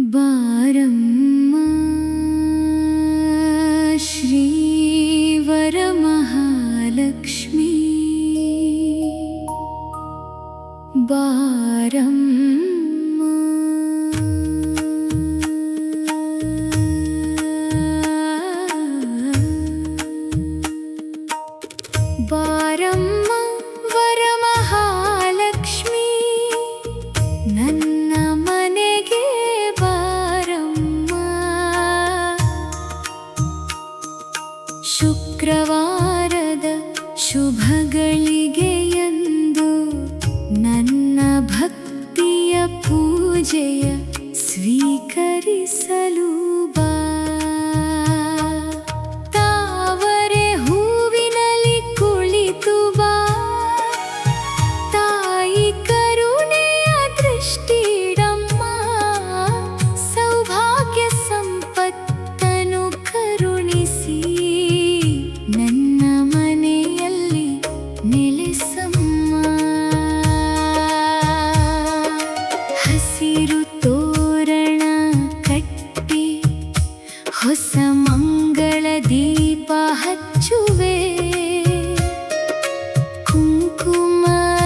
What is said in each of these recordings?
ಬಾರಮ್ಮ ಶ್ರೀ ವರಮಹಾಲಕ್ಷ್ಮೀ ಬಾರಮ್ಮ ಬಾರಮ್ಮ ವರಮಹಾಲಕ್ಷ್ಮೀ ನನ್ನ ಮನೆಗೆ ಬಾರಮ್ಮ ಶುಕ್ರವಾರದ ಶುಭಗಳಿಗೆಯಂದು ನನ್ನ ಭಕ್ತಿಯ ಪೂಜೆಯ ಸ್ವೀಕರಿಸಲು ಬಾ ತಾವರೆ ಹೂವಿನಲ್ಲಿ ಕುಳಿತು ಬಾ ತಾಯಿ ಕರುಣೆಯ ದೃಷ್ಟಿಡಮ್ಮ ಸೌಭಾಗ್ಯ ಸಂಪತ್ತನ್ನು ಕರುಣಿಸಿ ನನ್ನ ಮನೆಯಲ್ಲಿ ನೆಲೆಸಮ್ಮ ಹಸಿರು ತೋರಣ ಕಟ್ಟಿ ಹೊಸ ಮಂಗಳ ದೀಪ ಹಚ್ಚುವೆ ಕುಂಕುಮ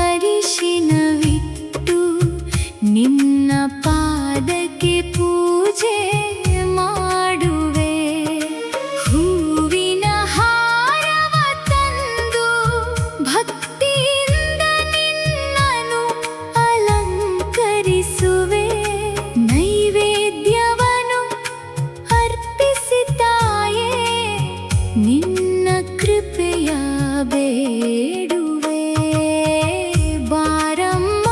ಅರಿಶಿನವಿಟ್ಟು ನಿನ್ನ ಪಾದಕ್ಕೆ ಪೂಜೆ ಮಾಡುವೆ ಹೂವಿನ ಹಾರವ ತಂದು ಭಕ್ತಿಯಿಂದ ನಿನ್ನನ್ನು ಅಲಂಕರಿಸುವೆ ನೈವೇದ್ಯವನ್ನು ಅರ್ಪಿಸಿ ತಾಯೇ ನಿನ್ನ ಕೃಪೆಯ ಬೇಡುವೆ ಬಾರಮ್ಮ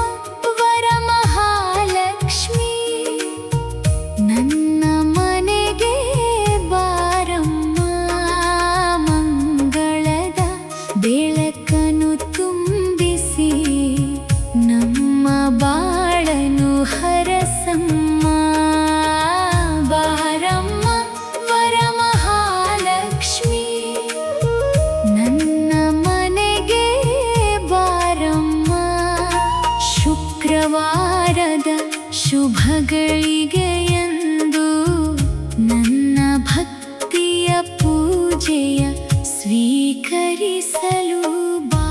ವರಮಹಾಲಕ್ಷ್ಮೀ ನನ್ನ ಮನೆಗೆ ಬಾರಮ್ಮ ಮಂಗಳದ ಬೆಳಕನ್ನು ತುಂಬಿಸಿ ನಮ್ಮ ಬಾಳನು ಹರಸಮ್ಮ ಬಾರಮ್ಮ ವರಮಹಾಲಕ್ಷ್ಮೀ ನನ್ನ ಮನೆಗೆ ಬಾರಮ್ಮ ಶುಕ್ರವಾರದ ಶುಭಗಳಿಗೆಯಂದು ನನ್ನ ಭಕ್ತಿಯ ಪೂಜೆಯ ಸ್ವೀಕರಿಸಲು ಬಾ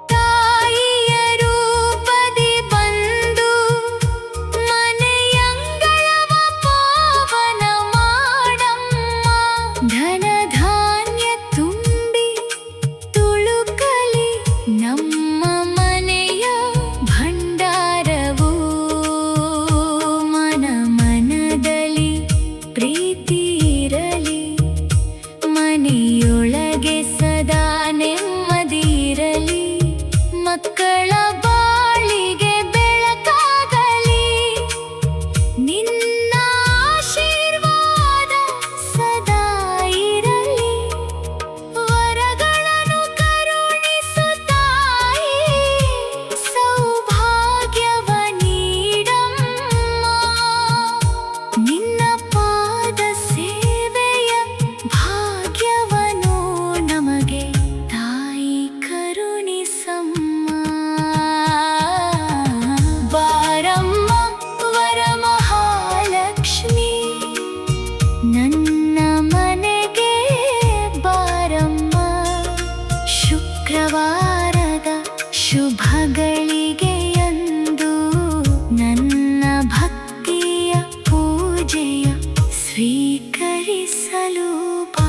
ತಾಯಿಯ ರೂಪದಿ ಬಂದು ಮನೆಯಂಗಳವ ಪಾವನ ಮಾಡಮ್ಮ ಧನ ಧಾನ್ಯ ತುಂಬಿ ತುಳುಕಲಿ ನಮ್ಮ ಮನೆಯ ಭಂಡಾರವು ಮನ ಮನದಲ್ಲಿ ಪ್ರೀತಿ ಇರಲಿ ಮನೆಯೊಳಗೆ ಸದಾ ನೆಮ್ಮದಿರಲಿ ಮಕ್ಕಳ ಬಾಳಿಗೆ ಬೆಳಕಾಗಲಿ ನಿನ್ನ ಆಶೀರ್ವಾದ ಸದಾ ಇರಲಿ ವರಗಳನ್ನು ಕರುಣಿಸು ತಾಯಿ ಸೌಭಾಗ್ಯವ ನೀಡಮ್ಮ ನಿನ್ನ ಪಾದ ಸೇವೆಯ ಭಾಗ್ಯವನ್ನು ನಮಗೆ ತಾಯಿ ಕರುಣಿಸಮ್ಮ ಬಾರಮ್ಮ ವರಮಹಾಲಕ್ಷ್ಮೀ ನನ್ನ ಮನೆಗೆ ಬಾರಮ್ಮ ಶುಕ್ರವಾರದ ಶುಭಗಳಿಗೆಯಂದು ನನ್ನ ಭಕ್ತಿಯ ಪೂಜೆಯ ಸ್ವೀಕರಿಸಲು ಬಾ